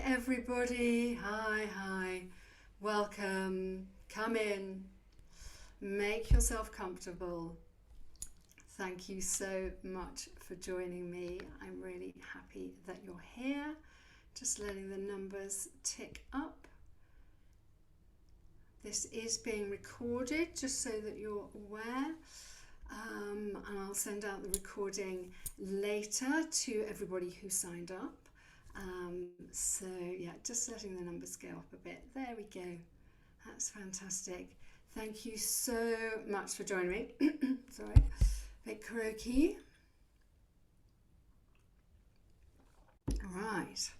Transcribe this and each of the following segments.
everybody. Hi. Welcome. Come in. Make yourself comfortable. Thank you so much for joining me. I'm really happy that you're here. Just letting the numbers tick up. This is being recorded, just so that you're aware. And I'll send out the recording later to everybody who signed up. So yeah, just letting the numbers go up a bit. There we go. That's fantastic. Thank you so much for joining me. Sorry, a bit croaky. Right.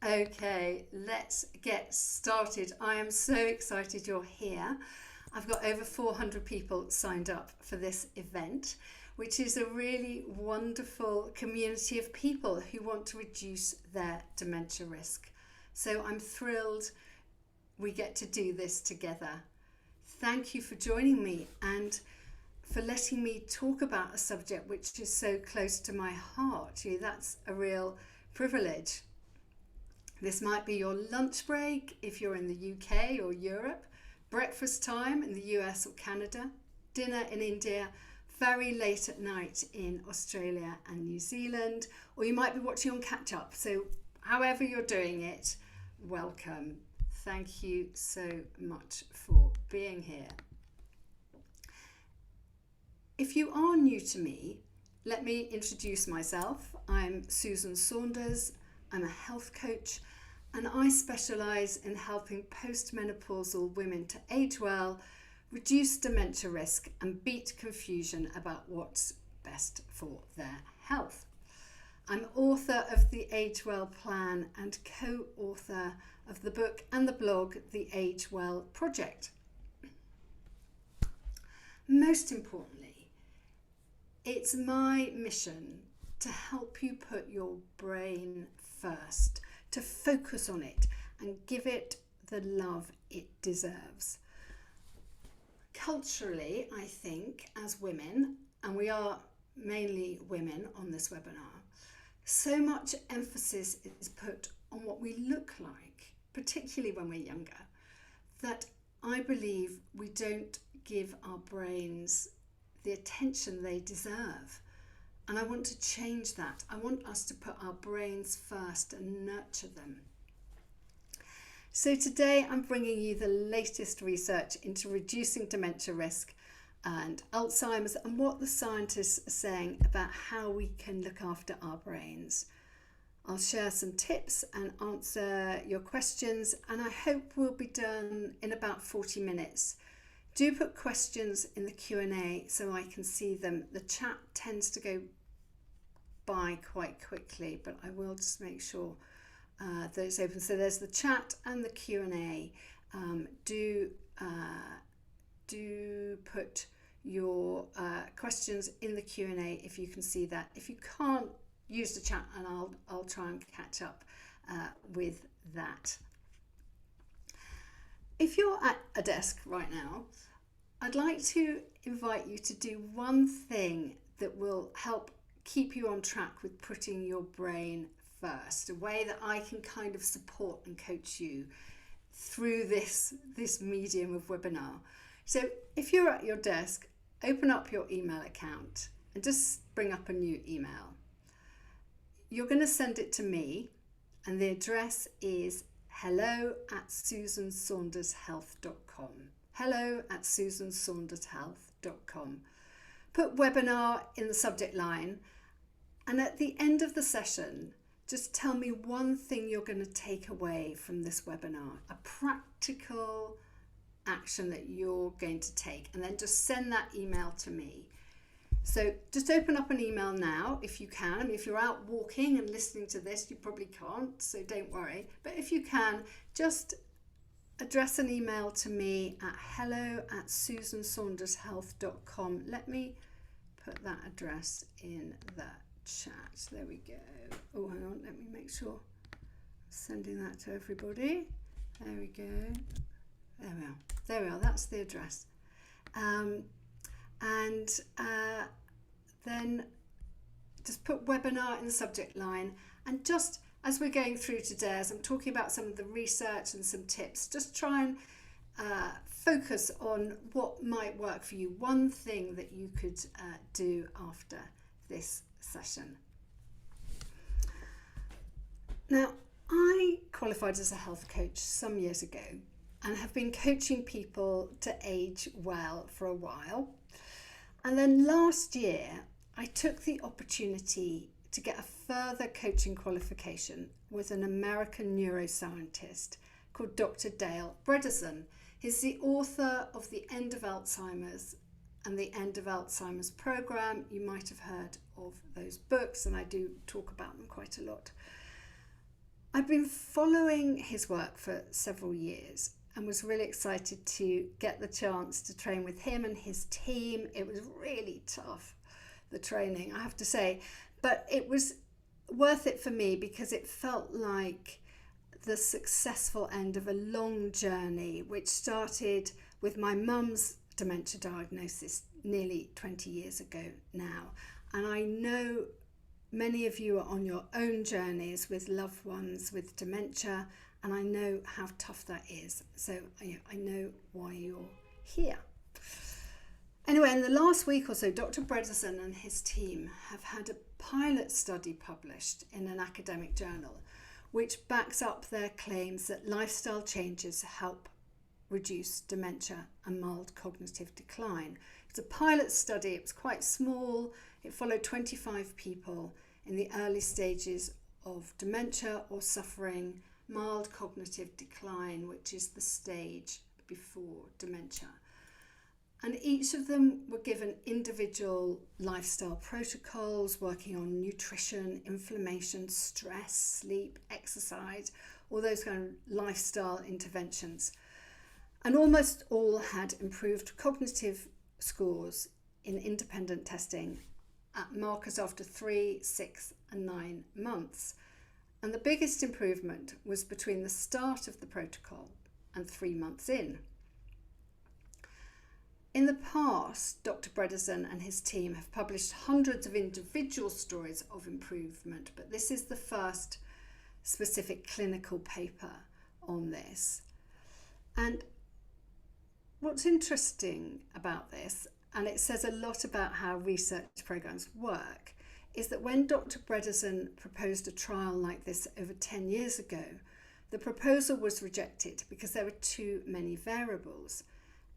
Okay, let's get started. I am so excited you're here. I've got over 400 people signed up for this event, which is a really wonderful community of people who want to reduce their dementia risk. So I'm thrilled we get to do this together. Thank you for joining me and for letting me talk about a subject which is so close to my heart. That's a real privilege. This might be your lunch break if you're in the UK or Europe, breakfast time in the US or Canada, dinner in India, very late at night in Australia and New Zealand, or you might be watching on catch up. So however you're doing it, welcome. Thank you so much for being here. If you are new to me, let me introduce myself. I'm Susan Saunders. I'm a health coach, and I specialise in helping postmenopausal women to age well, reduce dementia risk and beat confusion about what's best for their health. I'm author of the Age Well Plan and co-author of the book and the blog, The Age Well Project. Most importantly, it's my mission to help you put your brain first, to focus on it and give it the love it deserves. Culturally, I think, as women, and we are mainly women on this webinar, so much emphasis is put on what we look like, particularly when we're younger, that I believe we don't give our brains the attention they deserve. And I want to change that. I want us to put our brains first and nurture them. So today I'm bringing you the latest research into reducing dementia risk and Alzheimer's and what the scientists are saying about how we can look after our brains. I'll share some tips and answer your questions, and I hope we'll be done in about 40 minutes. Do put questions in the Q&A so I can see them. The chat tends to go by quite quickly, but I will just make sure that it's open. So there's the chat and the Q&A. Do put your questions in the Q&A if you can see that. If you can't, use the chat and I'll try and catch up with that. If you're at a desk right now, I'd like to invite you to do one thing that will help keep you on track with putting your brain first, a way that I can kind of support and coach you through this medium of webinar. So if you're at your desk, open up your email account and just bring up a new email. You're going to send it to me, and the address is hello@susansaundershealth.com. hello@susansaundershealth.com. Put webinar in the subject line, and at the end of the session, just tell me one thing you're going to take away from this webinar, a practical action that you're going to take, and then just send that email to me. So just open up an email now if you can. I mean, if you're out walking and listening to this, you probably can't, so don't worry. But if you can, just address an email to me at hello@susansaundershealth.com. Let me put that address in the chat. There we go. Oh, hang on, let me make sure I'm sending that to everybody. There we go. There we are. That's the address. Then just put webinar in the subject line and just as we're going through today, as I'm talking about some of the research and some tips, just try and focus on what might work for you. One thing that you could do after this session. Now, I qualified as a health coach some years ago and have been coaching people to age well for a while. And then last year, I took the opportunity to get a further coaching qualification with an American neuroscientist called Dr. Dale Bredesen. He's the author of The End of Alzheimer's and The End of Alzheimer's Program. You might have heard of those books, and I do talk about them quite a lot. I've been following his work for several years and was really excited to get the chance to train with him and his team. It was really tough, the training, I have to say, but it was worth it for me because it felt like the successful end of a long journey, which started with my mum's dementia diagnosis nearly 20 years ago now. And I know many of you are on your own journeys with loved ones with dementia, and I know how tough that is. So I know why you're here. Anyway, in the last week or so, Dr. Bredesen and his team have had a pilot study published in an academic journal, which backs up their claims that lifestyle changes help reduce dementia and mild cognitive decline. It's a pilot study. It was quite small. It followed 25 people in the early stages of dementia or suffering mild cognitive decline, which is the stage before dementia. And each of them were given individual lifestyle protocols working on nutrition, inflammation, stress, sleep, exercise, all those kind of lifestyle interventions. And almost all had improved cognitive scores in independent testing at markers after 3, 6 and 9 months. And the biggest improvement was between the start of the protocol and 3 months in. In the past, Dr. Bredesen and his team have published hundreds of individual stories of improvement, but this is the first specific clinical paper on this. And what's interesting about this, and it says a lot about how research programs work, is that when Dr. Bredesen proposed a trial like this over 10 years ago, the proposal was rejected because there were too many variables.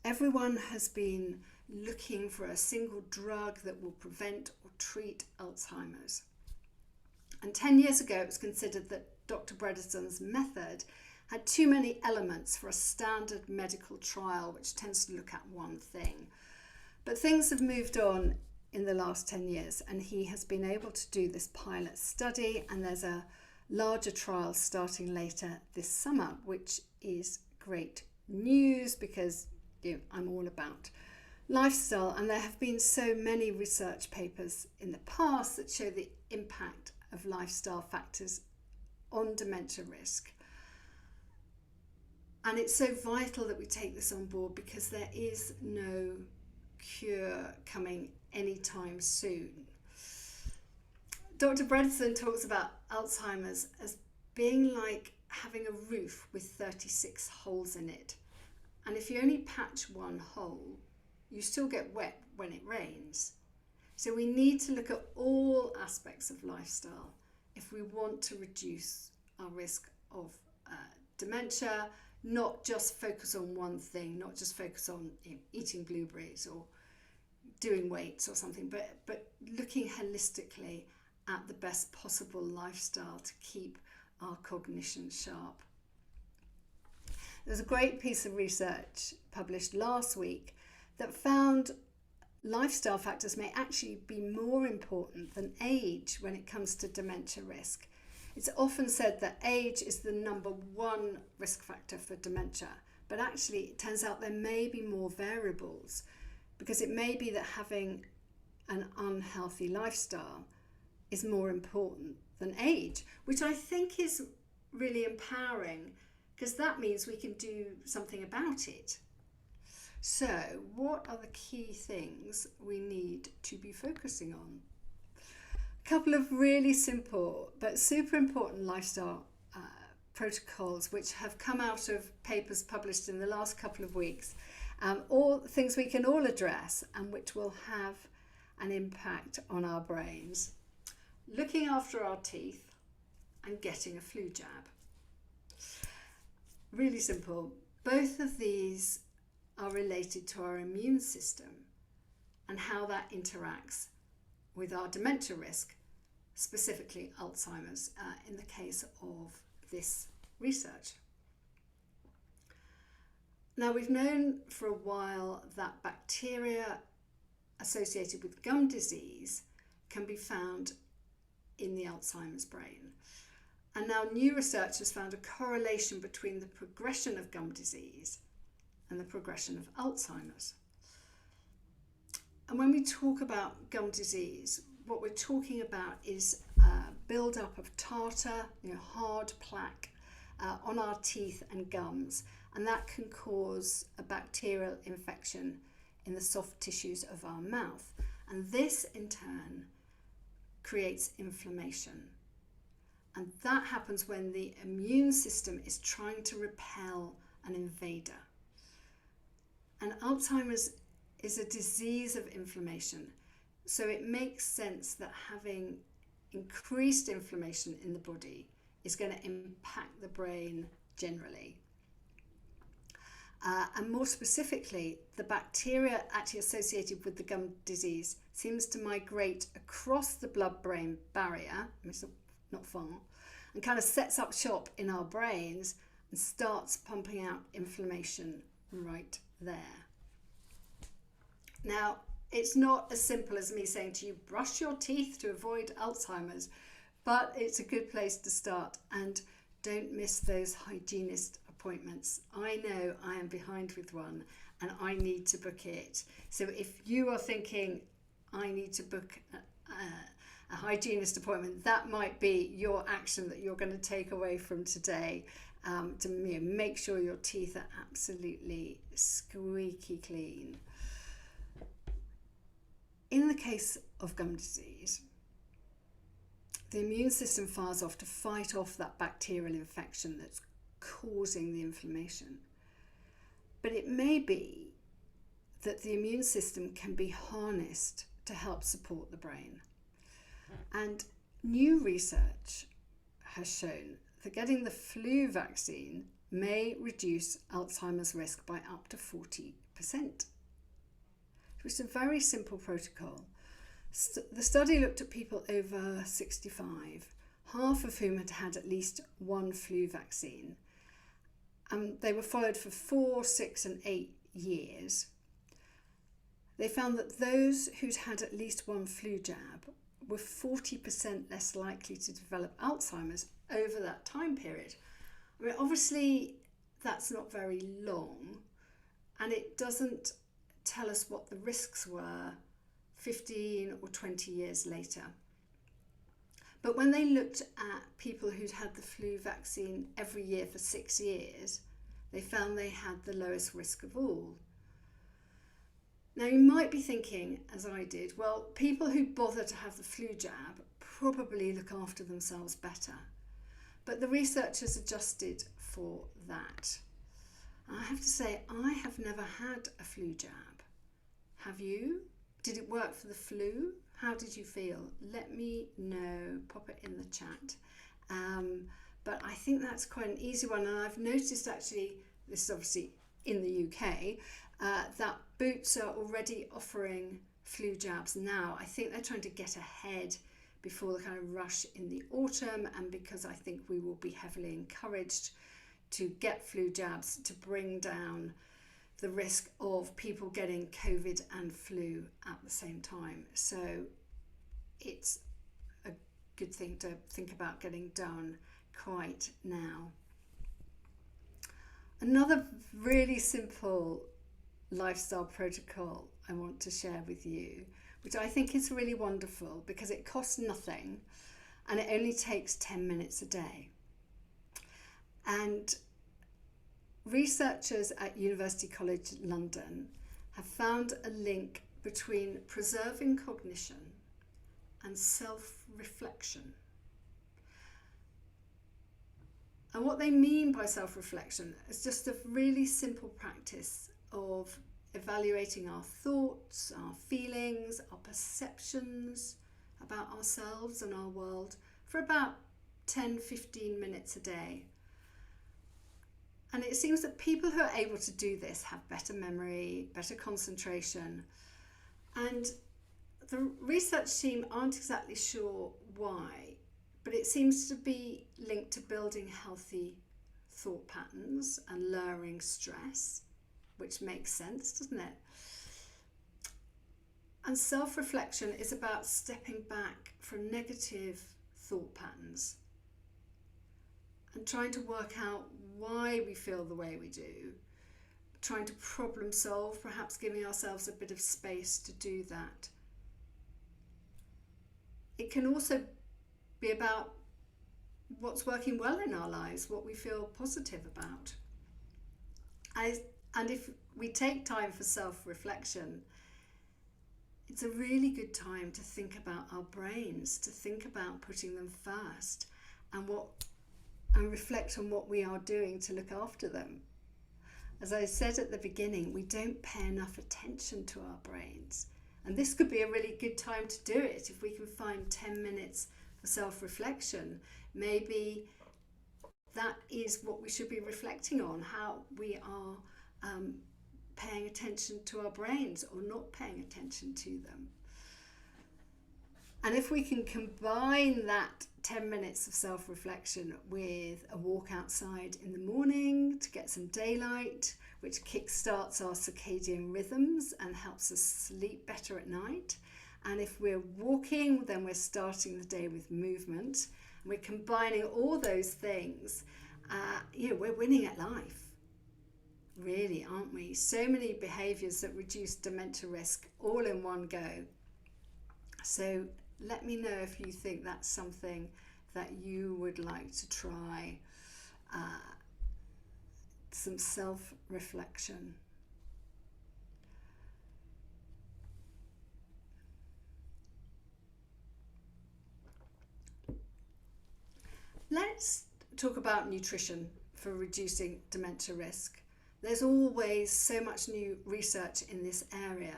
Everyone has been looking for a single drug that will prevent or treat Alzheimer's. And 10 years ago, it was considered that Dr. Bredesen's method had too many elements for a standard medical trial, which tends to look at one thing. But things have moved on in the last 10 years, and he has been able to do this pilot study, and there's a larger trial starting later this summer, which is great news because I'm all about lifestyle, and there have been so many research papers in the past that show the impact of lifestyle factors on dementia risk. And it's so vital that we take this on board because there is no cure coming anytime soon. Dr. Bredesen talks about Alzheimer's as being like having a roof with 36 holes in it. And if you only patch one hole, you still get wet when it rains. So we need to look at all aspects of lifestyle if we want to reduce our risk of dementia, not just focus on one thing, not just focus on eating blueberries or doing weights or something, but looking holistically at the best possible lifestyle to keep our cognition sharp. There's a great piece of research published last week that found lifestyle factors may actually be more important than age when it comes to dementia risk. It's often said that age is the number one risk factor for dementia, but actually it turns out there may be more variables, because it may be that having an unhealthy lifestyle is more important than age, which I think is really empowering, because that means we can do something about it. So, what are the key things we need to be focusing on? couple of really simple but super important lifestyle protocols which have come out of papers published in the last couple of weeks, all things we can all address and which will have an impact on our brains. Looking after our teeth and getting a flu jab. Really simple. Both of these are related to our immune system and how that interacts with our dementia risk, specifically Alzheimer's, in the case of this research. Now, we've known for a while that bacteria associated with gum disease can be found in the Alzheimer's brain. And now new research has found a correlation between the progression of gum disease and the progression of Alzheimer's. And when we talk about gum disease, what we're talking about is build-up of tartar, hard plaque on our teeth and gums, and that can cause a bacterial infection in the soft tissues of our mouth. And this in turn creates inflammation. And that happens when the immune system is trying to repel an invader. And Alzheimer's is a disease of inflammation. So it makes sense that having increased inflammation in the body is going to impact the brain generally. And more specifically, the bacteria actually associated with the gum disease seems to migrate across the blood-brain barrier, not far, and kind of sets up shop in our brains and starts pumping out inflammation right there. Now, it's not as simple as me saying to you, brush your teeth to avoid Alzheimer's, but it's a good place to start, and don't miss those hygienist appointments. I know I am behind with one and I need to book it. So if you are thinking I need to book a hygienist appointment, that might be your action that you're going to take away from today, to make sure your teeth are absolutely squeaky clean. In the case of gum disease, the immune system fires off to fight off that bacterial infection that's causing the inflammation. But it may be that the immune system can be harnessed to help support the brain. And new research has shown that getting the flu vaccine may reduce Alzheimer's risk by up to 40%. Which is a very simple protocol. The study looked at people over 65, half of whom had had at least one flu vaccine. They were followed for 4, 6 and 8 years. They found that those who'd had at least one flu jab were 40% less likely to develop Alzheimer's over that time period. I mean, obviously that's not very long, and it doesn't tell us what the risks were 15 or 20 years later. But when they looked at people who'd had the flu vaccine every year for 6 years, they found they had the lowest risk of all. Now you might be thinking, as I did, well, people who bother to have the flu jab probably look after themselves better. But the researchers adjusted for that. I have to say, I have never had a flu jab. Have you? Did it work for the flu? How did you feel? Let me know, pop it in the chat. But I think that's quite an easy one. And I've noticed actually, this is obviously in the UK, that Boots are already offering flu jabs now. I think they're trying to get ahead before the kind of rush in the autumn, and because I think we will be heavily encouraged to get flu jabs to bring down the risk of people getting COVID and flu at the same time. So it's a good thing to think about getting done quite now. Another really simple lifestyle protocol I want to share with you, which I think is really wonderful because it costs nothing and it only takes 10 minutes a day. And researchers at University College London have found a link between preserving cognition and self self-reflection. And what they mean by self-reflection is just a really simple practice of evaluating our thoughts, our feelings, our perceptions about ourselves and our world for about 10-15 minutes a day. And it seems that people who are able to do this have better memory, better concentration. And the research team aren't exactly sure why, but it seems to be linked to building healthy thought patterns and lowering stress, which makes sense, doesn't it? And self-reflection is about stepping back from negative thought patterns and trying to work out why we feel the way we do, trying to problem solve, perhaps giving ourselves a bit of space to do that. It can also be about what's working well in our lives, what we feel positive about. And if we take time for self-reflection, it's a really good time to think about our brains, to think about putting them first and reflect on what we are doing to look after them. As I said at the beginning, we don't pay enough attention to our brains. And this could be a really good time to do it if we can find 10 minutes for self-reflection. Maybe that is what we should be reflecting on, how we are paying attention to our brains or not paying attention to them. And if we can combine that 10 minutes of self-reflection with a walk outside in the morning to get some daylight, which kickstarts our circadian rhythms and helps us sleep better at night. And if we're walking, then we're starting the day with movement. And we're combining all those things. We're winning at life. Really, aren't we? So many behaviours that reduce dementia risk all in one go. So let me know if you think that's something that you would like to try. Some self-reflection. Let's talk about nutrition for reducing dementia risk. There's always so much new research in this area,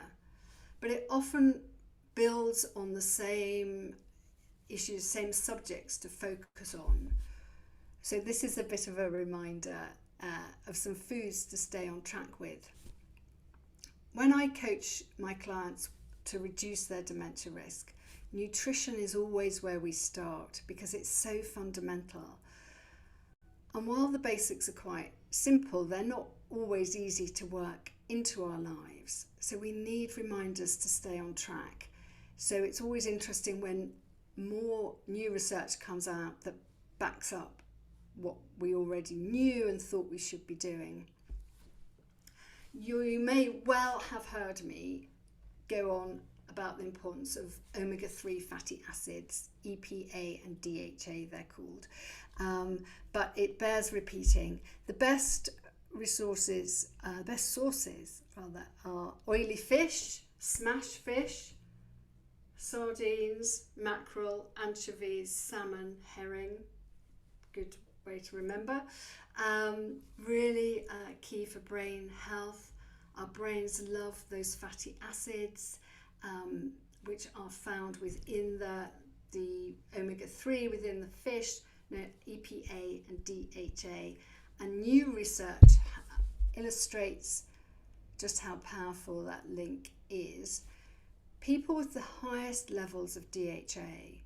but it often builds on the same issues, same subjects to focus on. So this is a bit of a reminder of some foods to stay on track with. When I coach my clients to reduce their dementia risk, nutrition is always where we start because it's so fundamental. And while the basics are quite simple, they're not always easy to work into our lives. So we need reminders to stay on track. So it's always interesting when more new research comes out that backs up what we already knew and thought we should be doing. You may well have heard me go on about the importance of omega-3 fatty acids, EPA and DHA they're called, but it bears repeating. The best sources are oily fish, smash fish, sardines, mackerel, anchovies, salmon, herring. Good way to remember. Really key for brain health. Our brains love those fatty acids, which are found within the omega-3 within the fish, EPA and DHA. And new research illustrates just how powerful that link is. People with the highest levels of DHA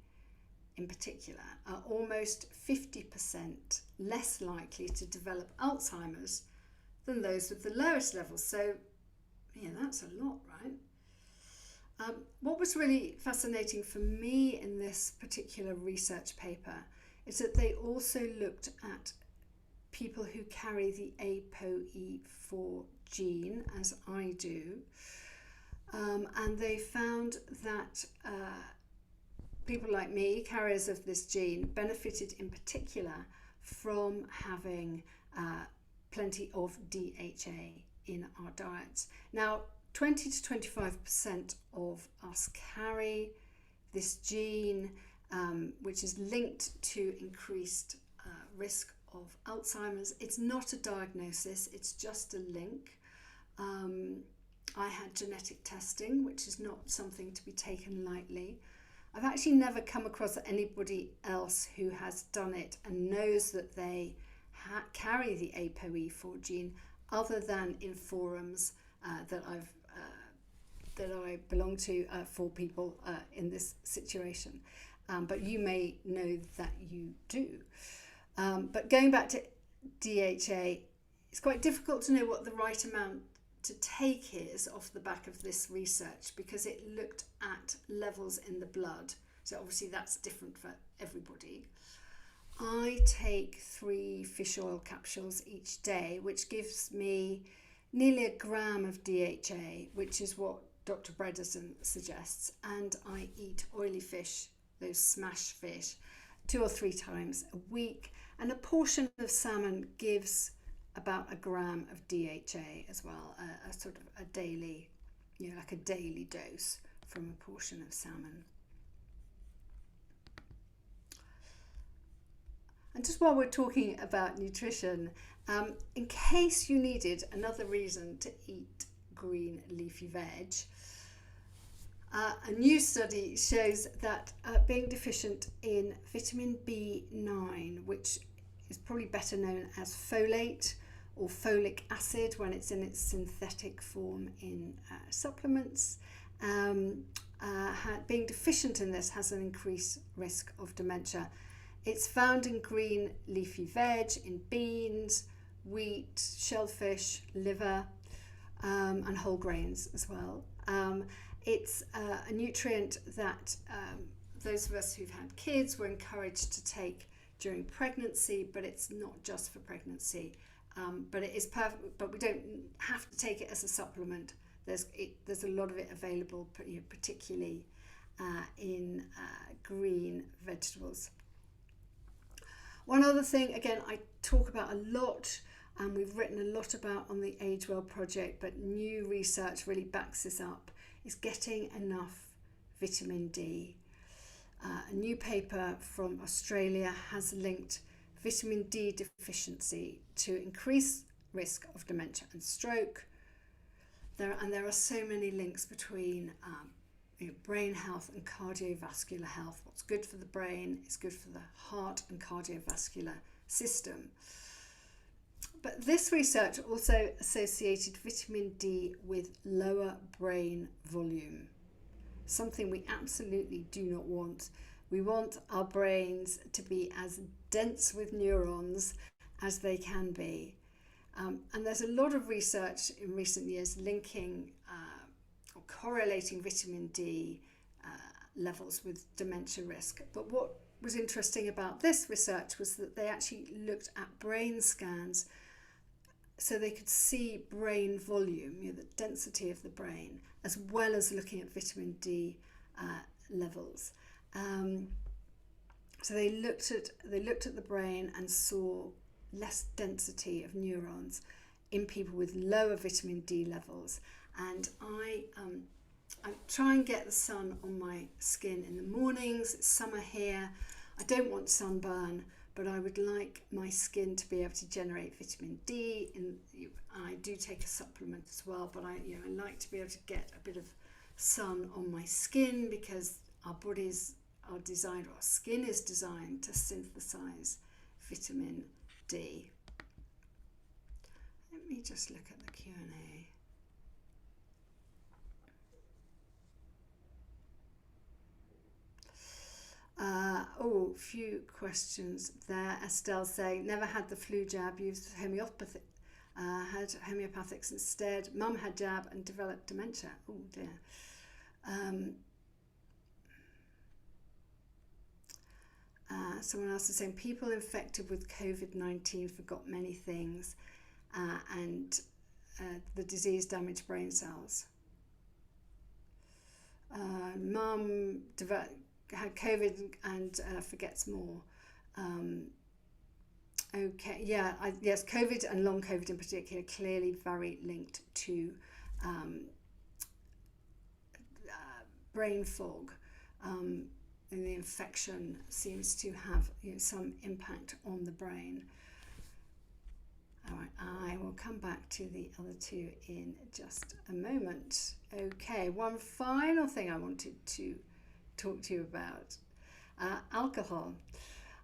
in particular are almost 50% less likely to develop Alzheimer's than those with the lowest levels. So, yeah, that's a lot, right? What was really fascinating for me in this particular research paper is that they also looked at people who carry the ApoE4 gene, as I do, and they found that people like me, carriers of this gene, benefited in particular from having plenty of DHA in our diets. Now, 20 to 25% of us carry this gene. which is linked to increased risk of Alzheimer's. It's not a diagnosis, it's just a link. I had genetic testing, which is not something to be taken lightly. I've actually never come across anybody else who has done it and knows that they carry the ApoE4 gene, other than in forums that I belong to for people in this situation. But you may know that you do. But going back to DHA, it's quite difficult to know what the right amount to take is off the back of this research, because it looked at levels in the blood. So obviously that's different for everybody. I take 3 fish oil capsules each day, which gives me nearly a gram of DHA, which is what Dr. Bredesen suggests. And I eat oily fish, those smash fish, 2 or 3 times a week. And a portion of salmon gives about a gram of DHA as well, a sort of a daily, like a daily dose from a portion of salmon. And just while we're talking about nutrition, in case you needed another reason to eat green leafy veg, a new study shows that being deficient in vitamin B9, which is probably better known as folate or folic acid when it's in its synthetic form in supplements, being deficient in this has an increased risk of dementia. It's found in green leafy veg, in beans, wheat, shellfish, liver, and whole grains as well. It's a nutrient that those of us who've had kids were encouraged to take during pregnancy, but it's not just for pregnancy. But it is perfect. But we don't have to take it as a supplement. There's a lot of it available, particularly in green vegetables. One other thing, again, I talk about a lot, and we've written a lot about on the Age Well project, but new research really backs this up, is getting enough vitamin D. A new paper from Australia has linked vitamin D deficiency to increased risk of dementia and stroke. There are so many links between brain health and cardiovascular health. What's good for the brain is good for the heart and cardiovascular system. But this research also associated vitamin D with lower brain volume, something we absolutely do not want. We want our brains to be as dense with neurons as they can be. And there's a lot of research in recent years linking or correlating vitamin D levels with dementia risk. But what was interesting about this research was that they actually looked at brain scans so they could see brain volume, the density of the brain, as well as looking at vitamin D levels. So they looked at the brain and saw less density of neurons in people with lower vitamin D levels. And I try and get the sun on my skin in the mornings. It's summer here. I don't want sunburn, but I would like my skin to be able to generate vitamin D. I do take a supplement as well, but I like to be able to get a bit of sun on my skin, because our bodies are designed, or our skin is designed to synthesize vitamin D. Let me just look at the Q&A. Few questions there. Estelle saying, never had the flu jab, used homeopathics instead. Mum had jab and developed dementia. Oh dear. Someone else is saying, people infected with COVID-19 forgot many things, and the disease damaged brain cells. Mum had COVID and forgets more. Yes, COVID and long COVID in particular, clearly very linked to brain fog. and the infection seems to have some impact on the brain. All right, I will come back to the other two in just a moment. Okay, one final thing I wanted to talk to you about, alcohol.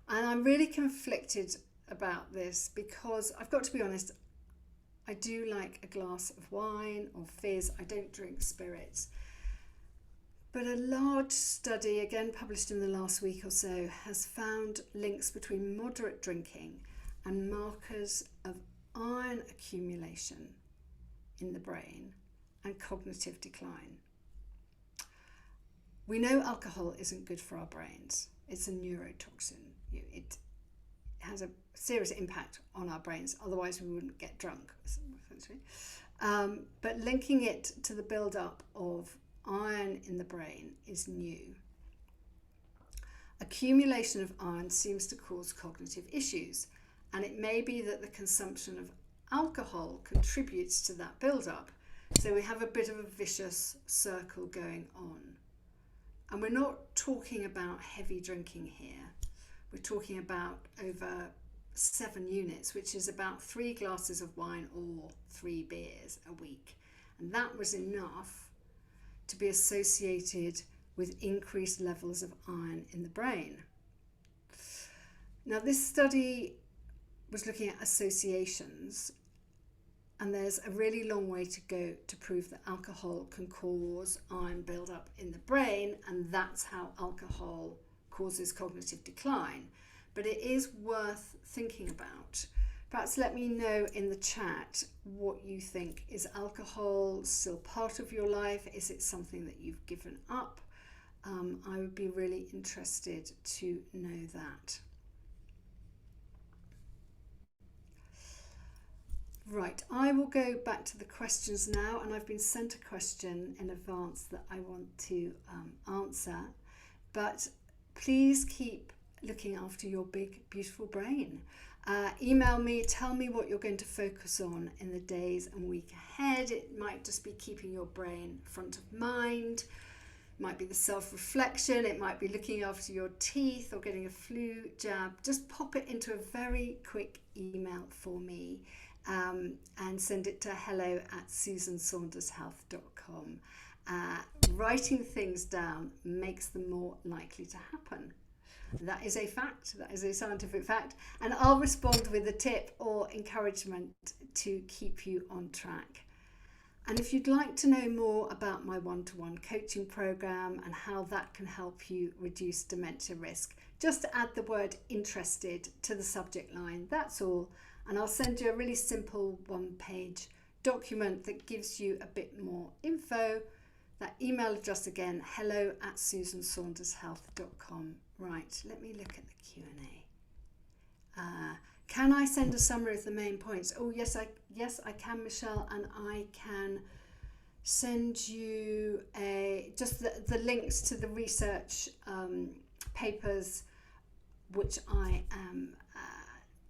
And I'm really conflicted about this because I've got to be honest, I do like a glass of wine or fizz. I don't drink spirits. But a large study, again published in the last week or so, has found links between moderate drinking and markers of iron accumulation in the brain and cognitive decline. We know alcohol isn't good for our brains. It's a neurotoxin. It has a serious impact on our brains, otherwise we wouldn't get drunk, essentially. But linking it to the build-up of iron in the brain is new. Accumulation of iron seems to cause cognitive issues, and it may be that the consumption of alcohol contributes to that build-up. So we have a bit of a vicious circle going on. And we're not talking about heavy drinking here. We're talking about over 7 units, which is about 3 glasses of wine or 3 beers a week. And that was enough to be associated with increased levels of iron in the brain. Now, this study was looking at associations, and there's a really long way to go to prove that alcohol can cause iron buildup in the brain, and that's how alcohol causes cognitive decline. But it is worth thinking about. Perhaps let me know in the chat what you think. Is alcohol still part of your life? Is it something that you've given up? I would be really interested to know that. Right, I will go back to the questions now, and I've been sent a question in advance that I want to answer, but please keep looking after your big, beautiful brain. Email me, tell me what you're going to focus on in the days and week ahead. It might just be keeping your brain front of mind. It might be the self-reflection. It might be looking after your teeth or getting a flu jab. Just pop it into a very quick email for me and send it to hello@susansaundershealth.com. Writing things down makes them more likely to happen. That is a fact, that is a scientific fact, and I'll respond with a tip or encouragement to keep you on track. And if you'd like to know more about my one-to-one coaching program and how that can help you reduce dementia risk, just add the word interested to the subject line, that's all, and I'll send you a really simple 1-page document that gives you a bit more info. That email address again, hello@susansaundershealth.com. Right, let me look at the Q&A. Can I send a summary of the main points? Oh, yes, I can, Michelle, and I can send you just the links to the research papers which I am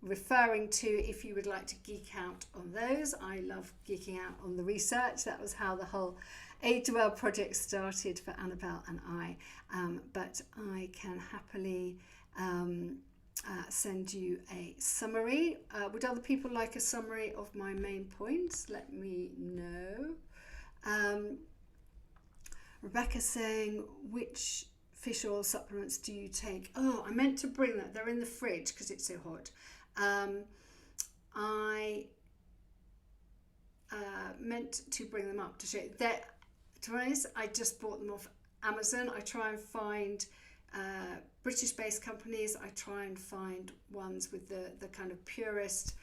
referring to if you would like to geek out on those. I love geeking out on the research. That was how the whole Age Well project started for Annabelle and I, but I can happily send you a summary. Would other people like a summary of my main points? Let me know. Rebecca's saying, which fish oil supplements do you take? Oh, I meant to bring that. They're in the fridge because it's so hot. I meant to bring them up to show you. To be honest, I just bought them off Amazon. I try and find British-based companies. I try and find ones with the kind of purest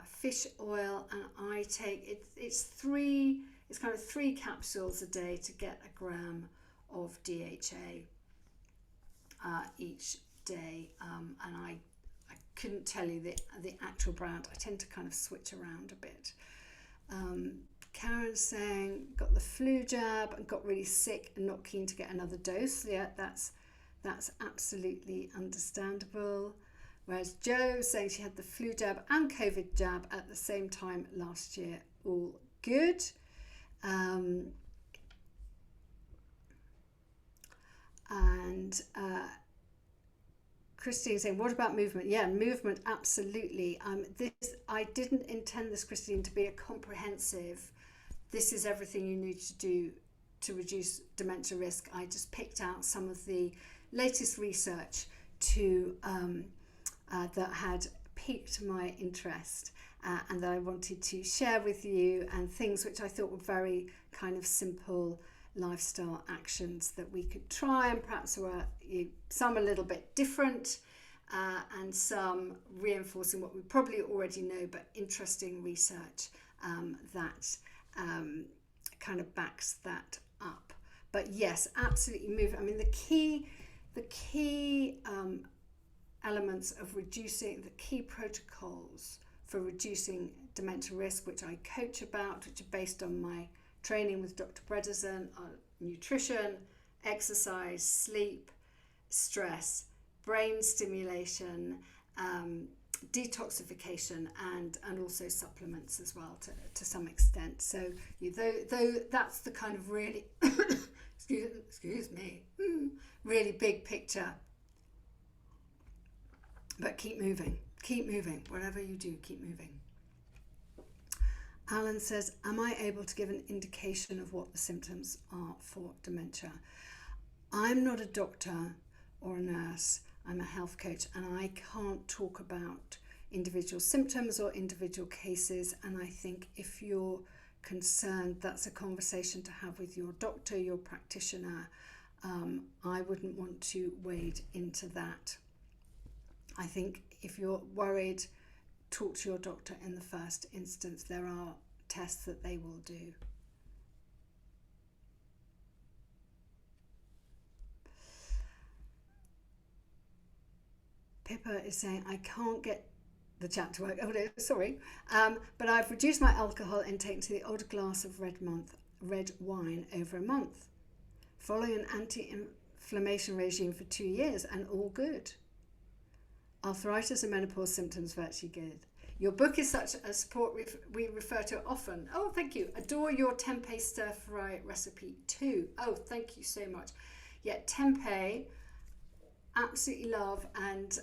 fish oil, and I take it's kind of 3 capsules a day to get a gram of DHA each day, and I couldn't tell you the actual brand. I tend to kind of switch around a bit. Karen's saying, got the flu jab and got really sick and not keen to get another dose. Yeah, that's absolutely understandable. Whereas Jo saying she had the flu jab and COVID jab at the same time last year. All good. And Christine saying, what about movement? Yeah, movement, absolutely. I didn't intend this, Christine, to be a comprehensive, this is everything you need to do to reduce dementia risk. I just picked out some of the latest research that had piqued my interest and that I wanted to share with you, and things which I thought were very kind of simple lifestyle actions that we could try, and perhaps were some a little bit different and some reinforcing what we probably already know, but interesting research that kind of backs that up. But yes, absolutely move. I mean, the key elements of reducing, the key protocols for reducing dementia risk, which I coach about, which are based on my training with Dr. Bredesen, are nutrition, exercise, sleep, stress, brain stimulation, detoxification, and also supplements as well to some extent. So though that's the kind of really excuse me, really big picture. But keep moving, whatever you do, keep moving. Alan says, am I able to give an indication of what the symptoms are for dementia? I'm not a doctor or a nurse, I'm a health coach, and I can't talk about individual symptoms or individual cases. And I think if you're concerned, that's a conversation to have with your doctor, your practitioner. I wouldn't want to wade into that. I think if you're worried, talk to your doctor in the first instance. There are tests that they will do. Pippa is saying, I can't get the chat to work. Oh no, sorry. But I've reduced my alcohol intake to the odd glass of red wine over a month, following an anti-inflammation regime for 2 years, and all good. Arthritis and menopause symptoms virtually good. Your book is such a support we refer to it often. Oh, thank you. Adore your tempeh stir fry recipe too. Oh, thank you so much. Yeah, tempeh, absolutely love, and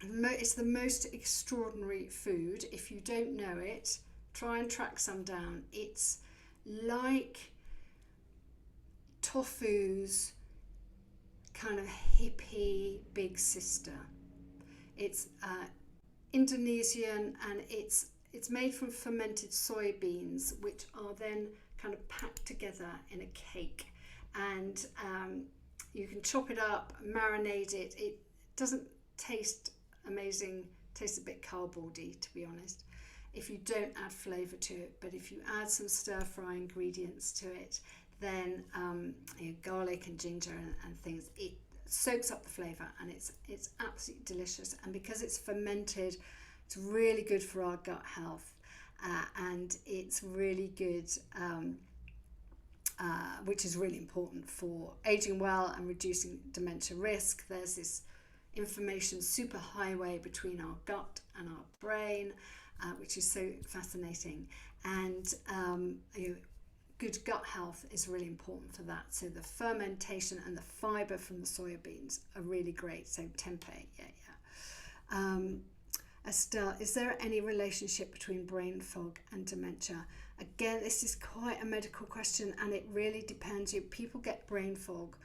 it's the most extraordinary food. If you don't know it, try and track some down. It's like tofu's kind of hippie big sister. It's Indonesian, and it's made from fermented soybeans, which are then kind of packed together in a cake, and you can chop it up, marinate it. It doesn't taste amazing, tastes a bit cardboardy, to be honest, if you don't add flavour to it. But if you add some stir fry ingredients to it, then garlic and ginger and things, it soaks up the flavour, and it's absolutely delicious. And because it's fermented, it's really good for our gut health, and it's really good, which is really important for aging well and reducing dementia risk. There's this information superhighway between our gut and our brain, which is so fascinating. And good gut health is really important for that. So the fermentation and the fibre from the soybeans are really great. So tempeh, yeah. Estelle, is there any relationship between brain fog and dementia? Again, this is quite a medical question, and it really depends. People get brain fog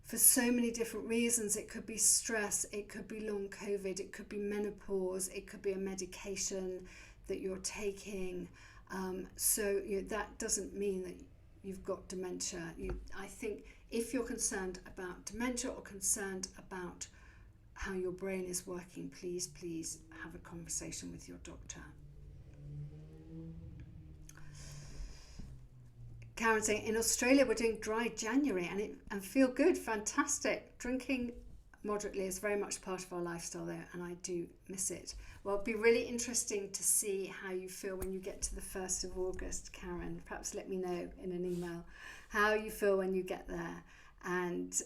for so many different reasons. It could be stress, it could be long COVID, it could be menopause, it could be a medication that you're taking. So that doesn't mean that you've got dementia. I think if you're concerned about dementia or concerned about how your brain is working, please have a conversation with your doctor. Karen saying, in Australia we're doing dry January and feel good, fantastic. Drinking moderately is very much part of our lifestyle there, and I do miss it. Well, it'll be really interesting to see how you feel when you get to the 1st of August, Karen. Perhaps let me know in an email how you feel when you get there, and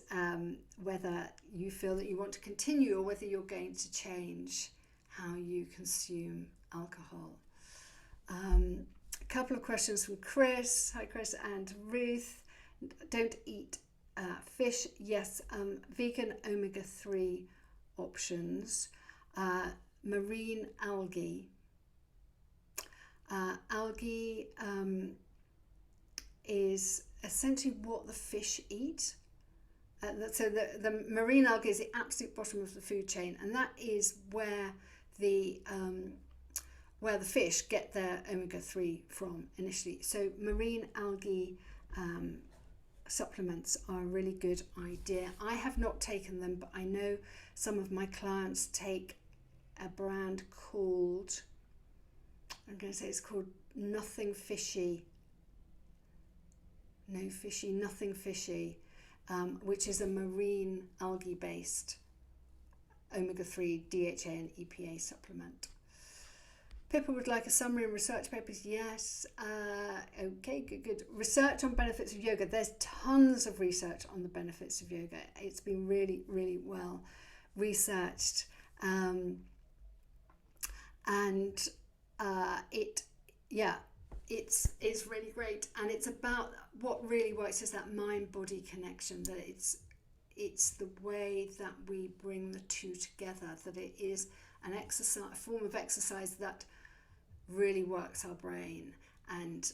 whether you feel that you want to continue or whether you're going to change how you consume alcohol. A couple of questions from Chris. Hi Chris. And Ruth. Don't eat Fish, yes. Vegan omega-3 options. Marine algae. Algae is essentially what the fish eat. So the marine algae is the absolute bottom of the food chain, and that is where the fish get their omega-3 from initially. So marine algae supplements are a really good idea. I have not taken them, but I know some of my clients take a brand called, I'm going to say it's called Nothing Fishy. No Fishy, Nothing Fishy, which is a marine algae based omega-3 DHA and EPA supplement. Pippa would like a summary and research papers. Yes. Okay, good. Research on benefits of yoga. There's tons of research on the benefits of yoga. It's been really, really well researched. It's really great. And it's about what really works is that mind-body connection, that it's the way that we bring the two together, that it is an exercise, a form of exercise that really works our brain, and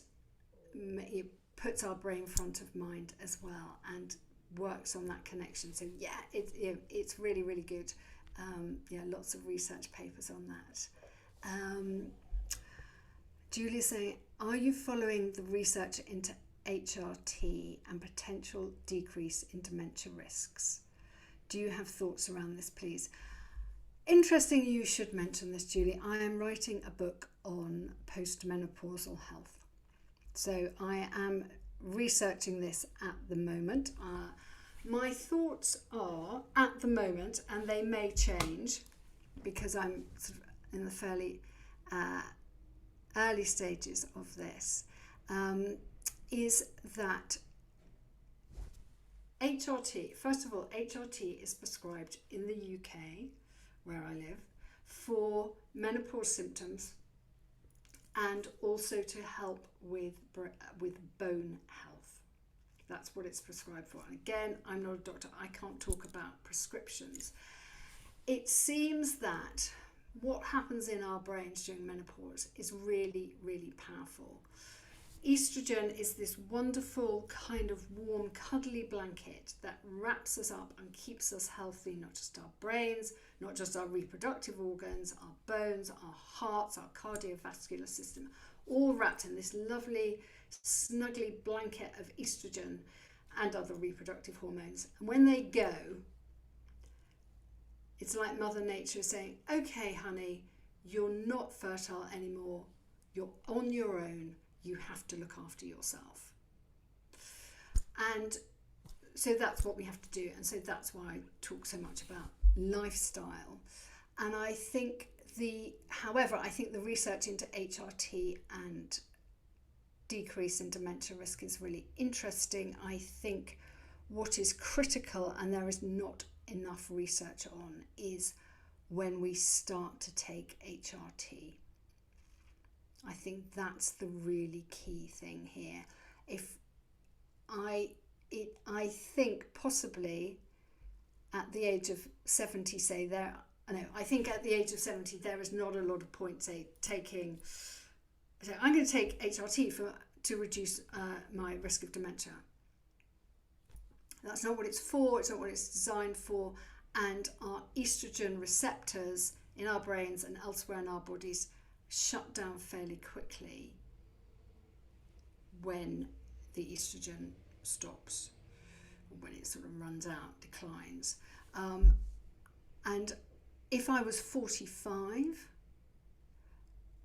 it puts our brain front of mind as well and works on that connection. So yeah, it's really, really good. Lots of research papers on that. Julie's saying, are you following the research into HRT and potential decrease in dementia risks? Do you have thoughts around this, please? Interesting you should mention this, Julie. I am writing a book on postmenopausal health. So I am researching this at the moment. My thoughts are, at the moment, and they may change because I'm sort of in the fairly early stages of this, is that HRT, first of all, HRT is prescribed in the UK, where I live, for menopause symptoms and also to help with bone health. That's what it's prescribed for. And again, I'm not a doctor. I can't talk about prescriptions. It seems that what happens in our brains during menopause is really, really powerful. Estrogen is this wonderful kind of warm, cuddly blanket that wraps us up and keeps us healthy, not just our brains, not just our reproductive organs, our bones, our hearts, our cardiovascular system, all wrapped in this lovely, snuggly blanket of estrogen and other reproductive hormones. And when they go, it's like Mother Nature saying, okay, honey, you're not fertile anymore. You're on your own. You have to look after yourself. And so that's what we have to do. And so that's why I talk so much about lifestyle. And I think the research into HRT and decrease in dementia risk is really interesting. I think what is critical, and there is not enough research on, is when we start to take HRT. I think that's the really key thing here. I think possibly at the age of 70, I think at the age of 70 there is not a lot of point taking. So I'm going to take HRT to reduce my risk of dementia. That's not what it's for. It's not what it's designed for. And our estrogen receptors in our brains and elsewhere in our bodies shut down fairly quickly when the estrogen stops, when it sort of runs out, declines. And if I was 45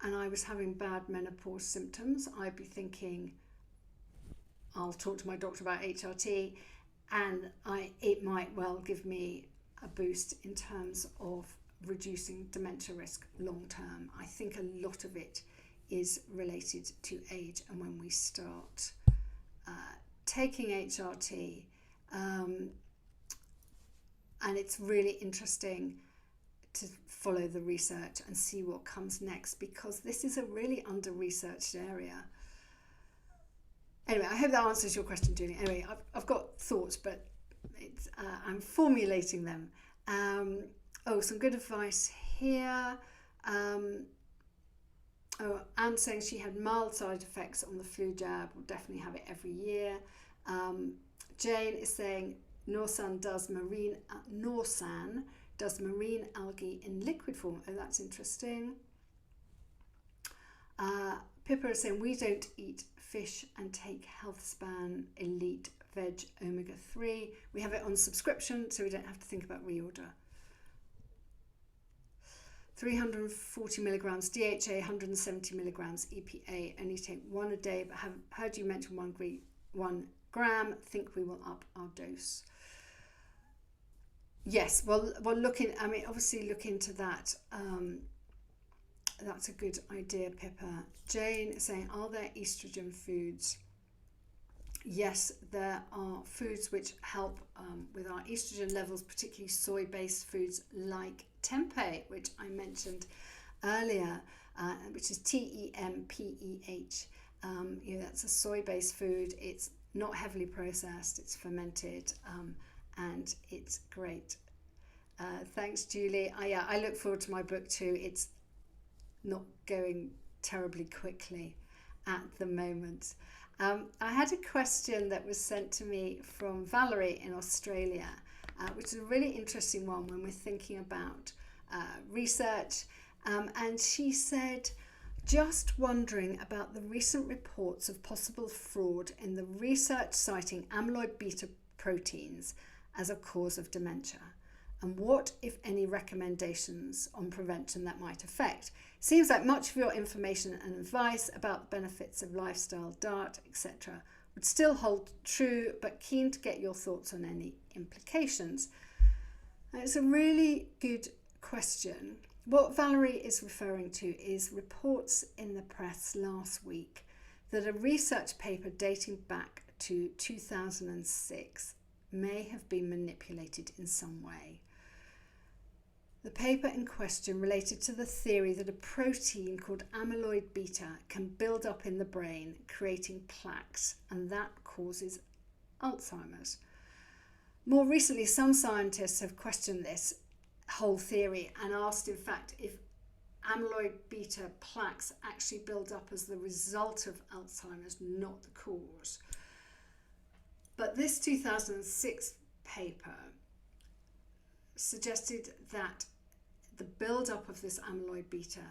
and I was having bad menopause symptoms, I'd be thinking, I'll talk to my doctor about HRT, and it might well give me a boost in terms of reducing dementia risk long term. I think a lot of it is related to age, and when we start taking HRT, and it's really interesting to follow the research and see what comes next, because this is a really under-researched area. Anyway, I hope that answers your question, Julie. Anyway, I've got thoughts, but I'm formulating them. Some good advice here. Anne saying she had mild side effects on the flu jab. Will definitely have it every year. Jane is saying Norsan does marine algae in liquid form. Oh, that's interesting. Pippa is saying we don't eat fish and take Healthspan Elite Veg Omega-3. We have it on subscription, so we don't have to think about reorder. 340 milligrams DHA, 170 milligrams EPA. Only take one a day, but have heard you mention 1 gram. Think we will up our dose. Yes, well, obviously look into that. That's a good idea, Pippa. Jane is saying, are there estrogen foods? Yes, there are foods which help with our estrogen levels, particularly soy-based foods like tempeh, which I mentioned earlier, which is TEMPEH. That's a soy-based food. It's not heavily processed, it's fermented, and it's great. Thanks, Julie. I look forward to my book too. It's not going terribly quickly at the moment. I had a question that was sent to me from Valerie in Australia, which is a really interesting one when we're thinking about research. And she said, just wondering about the recent reports of possible fraud in the research citing amyloid beta proteins as a cause of dementia. And what, if any, recommendations on prevention that might affect? Seems like much of your information and advice about the benefits of lifestyle, diet, etc. would still hold true, but keen to get your thoughts on any implications. And it's a really good question. What Valerie is referring to is reports in the press last week that a research paper dating back to 2006 may have been manipulated in some way. The paper in question related to the theory that a protein called amyloid beta can build up in the brain, creating plaques, and that causes Alzheimer's. More recently, some scientists have questioned this whole theory and asked, in fact, if amyloid beta plaques actually build up as the result of Alzheimer's, not the cause. But this 2006 paper suggested that the build-up of this amyloid beta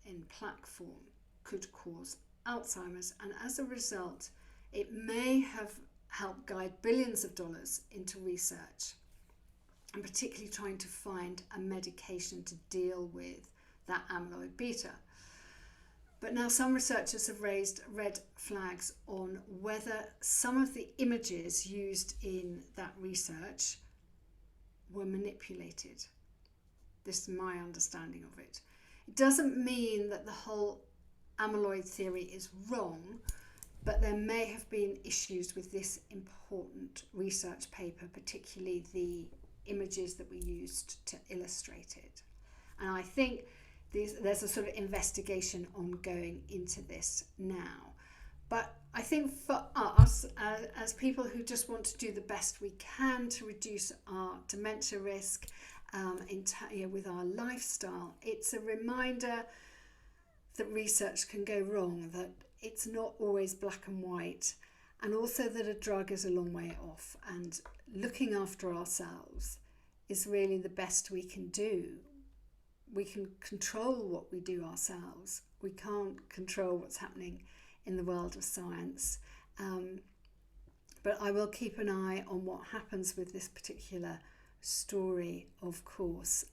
in plaque form could cause Alzheimer's, and as a result, it may have helped guide billions of dollars into research, and particularly trying to find a medication to deal with that amyloid beta. But now some researchers have raised red flags on whether some of the images used in that research were manipulated. This is my understanding of it. It doesn't mean that the whole amyloid theory is wrong, but there may have been issues with this important research paper, particularly the images that we used to illustrate it. And I think there's a sort of investigation ongoing into this now. But I think for us, as people who just want to do the best we can to reduce our dementia risk with our lifestyle, it's a reminder that research can go wrong, that it's not always black and white, and also that a drug is a long way off, and looking after ourselves is really the best we can do. We can control what we do ourselves. We can't control what's happening in the world of science. But I will keep an eye on what happens with this particular story, of course,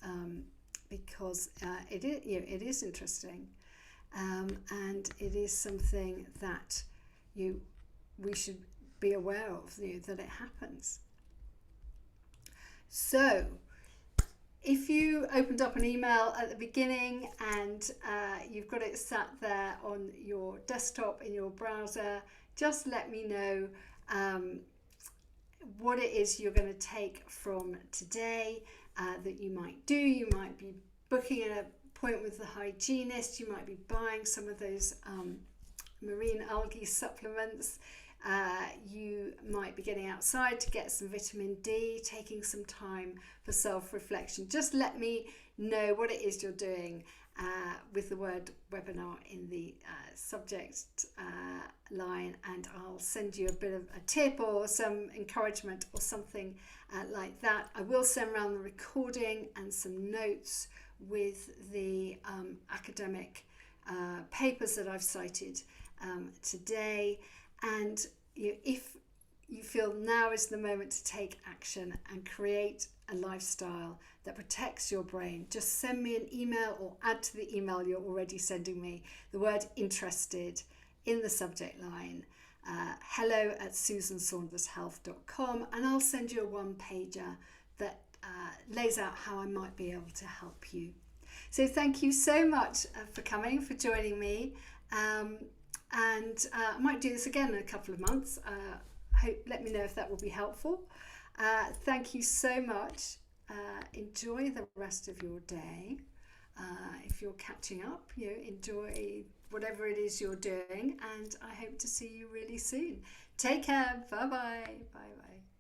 because it is interesting, and it is something that we should be aware of, that it happens. So, if you opened up an email at the beginning and you've got it sat there on your desktop in your browser, just let me know what it is you're going to take from today that you might do. You might be booking an appointment with the hygienist. You might be buying some of those marine algae supplements. You might be getting outside to get some vitamin D, taking some time for self-reflection. Just let me know what it is you're doing with the word webinar in the subject line, and I'll send you a bit of a tip or some encouragement or something like that. I will send around the recording and some notes with the academic papers that I've cited today. And if you feel now is the moment to take action and create a lifestyle that protects your brain, just send me an email or add to the email you're already sending me the word interested in the subject line, hello@susansaundershealth.com, and I'll send you a one-pager that lays out how I might be able to help you. So thank you so much for coming, for joining me. And I might do this again in a couple of months. Let me know if that will be helpful. Thank you so much. Enjoy the rest of your day. If you're catching up, enjoy whatever it is you're doing, and I hope to see you really soon. Take care. Bye-bye. Bye-bye.